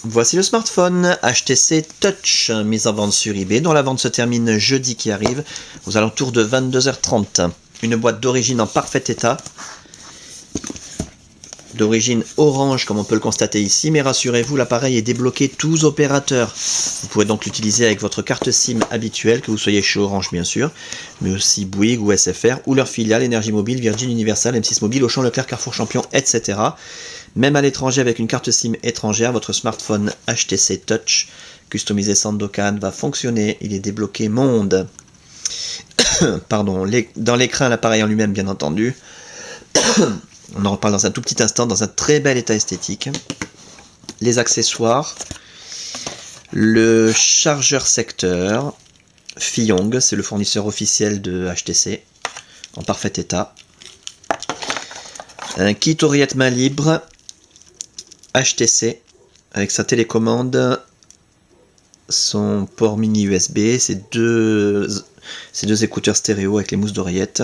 Voici le smartphone HTC Touch, mis en vente sur eBay, dont la vente se termine jeudi qui arrive, aux alentours de 22h30. Une boîte d'origine en parfait état, d'origine orange comme on peut le constater ici, mais rassurez-vous, l'appareil est débloqué tous opérateurs. Vous pourrez donc l'utiliser avec votre carte SIM habituelle, que vous soyez chez Orange bien sûr, mais aussi Bouygues ou SFR, ou leur filiale Énergie Mobile, Virgin Universal, M6 Mobile, Auchan, Leclerc, Carrefour Champion, etc. Même à l'étranger avec une carte SIM étrangère, votre smartphone HTC Touch, customisé Sandokan, va fonctionner. Il est débloqué monde. Pardon, dans l'écran, l'appareil en lui-même bien entendu. On en reparle dans un tout petit instant, dans un très bel état esthétique. Les accessoires, le chargeur secteur, Fiyong, c'est le fournisseur officiel de HTC, en parfait état. Un kit oreillette main libre, HTC, avec sa télécommande, son port mini USB, ses deux écouteurs stéréo avec les mousses d'oreillette.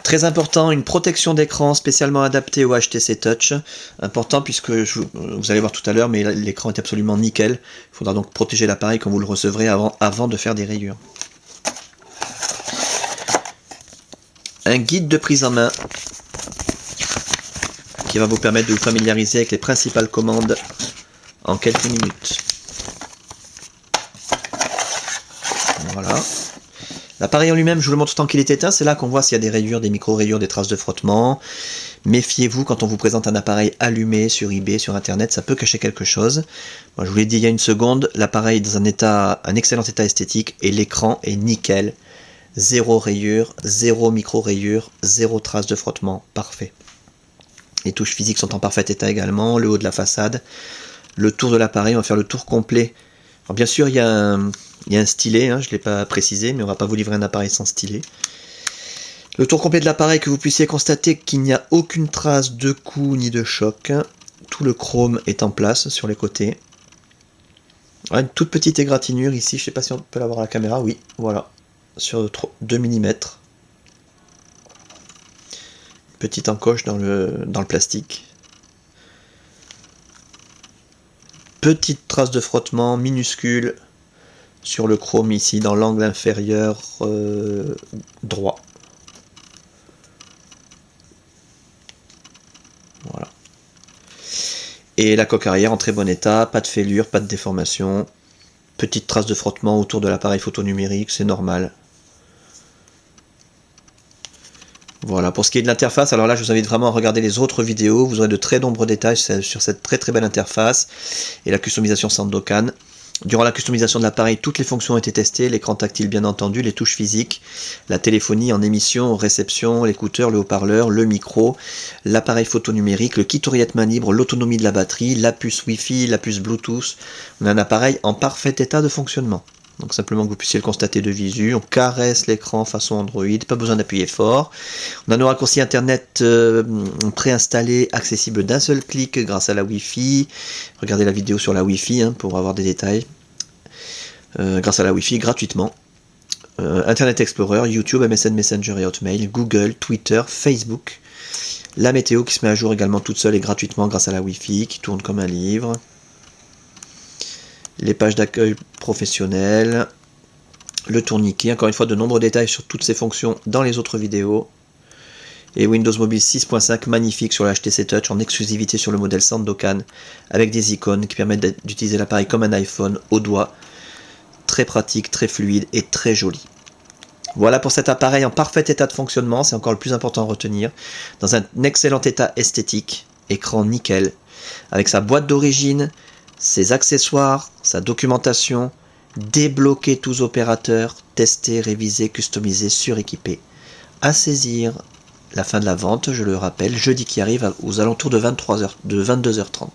Très important, une protection d'écran spécialement adaptée au HTC Touch. Important puisque, vous allez voir tout à l'heure, mais l'écran est absolument nickel. Il faudra donc protéger l'appareil quand vous le recevrez avant de faire des rayures. Un guide de prise en main qui va vous permettre de vous familiariser avec les principales commandes en quelques minutes. Voilà. L'appareil en lui-même, je vous le montre tant qu'il est éteint, c'est là qu'on voit s'il y a des rayures, des micro-rayures, des traces de frottement. Méfiez-vous quand on vous présente un appareil allumé sur eBay, sur internet, ça peut cacher quelque chose. Moi, je vous l'ai dit il y a une seconde, l'appareil est dans un excellent état esthétique et l'écran est nickel. Zéro rayure, zéro micro-rayure, zéro trace de frottement, parfait. Les touches physiques sont en parfait état également, le haut de la façade. Le tour de l'appareil, on va faire le tour complet. Alors bien sûr, il y a un stylet, je ne l'ai pas précisé, mais on ne va pas vous livrer un appareil sans stylet. Le tour complet de l'appareil, que vous puissiez constater qu'il n'y a aucune trace de coup ni de choc. Tout le chrome est en place sur les côtés. Une toute petite égratignure ici, je ne sais pas si on peut l'avoir à la caméra, oui, voilà, sur 2 mm. Petite encoche dans le plastique. Petite trace de frottement minuscule sur le chrome ici, dans l'angle inférieur droit. Voilà. Et la coque arrière en très bon état, pas de fêlure, pas de déformation. Petite trace de frottement autour de l'appareil photo numérique, c'est normal. Voilà, pour ce qui est de l'interface, alors là je vous invite vraiment à regarder les autres vidéos, vous aurez de très nombreux détails sur cette très très belle interface et la customisation Sandokan. Durant la customisation de l'appareil, toutes les fonctions ont été testées, l'écran tactile bien entendu, les touches physiques, la téléphonie en émission, réception, l'écouteur, le haut-parleur, le micro, l'appareil photo numérique, le kit oreillette main libre, l'autonomie de la batterie, la puce Wi-Fi, la puce Bluetooth. On a un appareil en parfait état de fonctionnement. Donc simplement que vous puissiez le constater de visu, on caresse l'écran façon Android, pas besoin d'appuyer fort. On a nos raccourcis internet préinstallés, accessibles d'un seul clic grâce à la Wi-Fi. Regardez la vidéo sur la Wi-Fi pour avoir des détails. Grâce à la Wi-Fi gratuitement. Internet Explorer, YouTube, MSN Messenger et Hotmail, Google, Twitter, Facebook. La météo qui se met à jour également toute seule et gratuitement grâce à la Wi-Fi, qui tourne comme un livre. Les pages d'accueil professionnelles, le tourniquet, encore une fois de nombreux détails sur toutes ces fonctions dans les autres vidéos. Et Windows Mobile 6.5 magnifique sur le HTC Touch en exclusivité sur le modèle Sandokan avec des icônes qui permettent d'utiliser l'appareil comme un iPhone au doigt. Très pratique, très fluide et très joli. Voilà pour cet appareil en parfait état de fonctionnement, c'est encore le plus important à retenir. Dans un excellent état esthétique, écran nickel, avec sa boîte d'origine, ses accessoires, sa documentation, débloquer tous opérateurs, tester, réviser, customiser, suréquiper. À saisir, la fin de la vente, je le rappelle, jeudi qui arrive aux alentours de 22h30.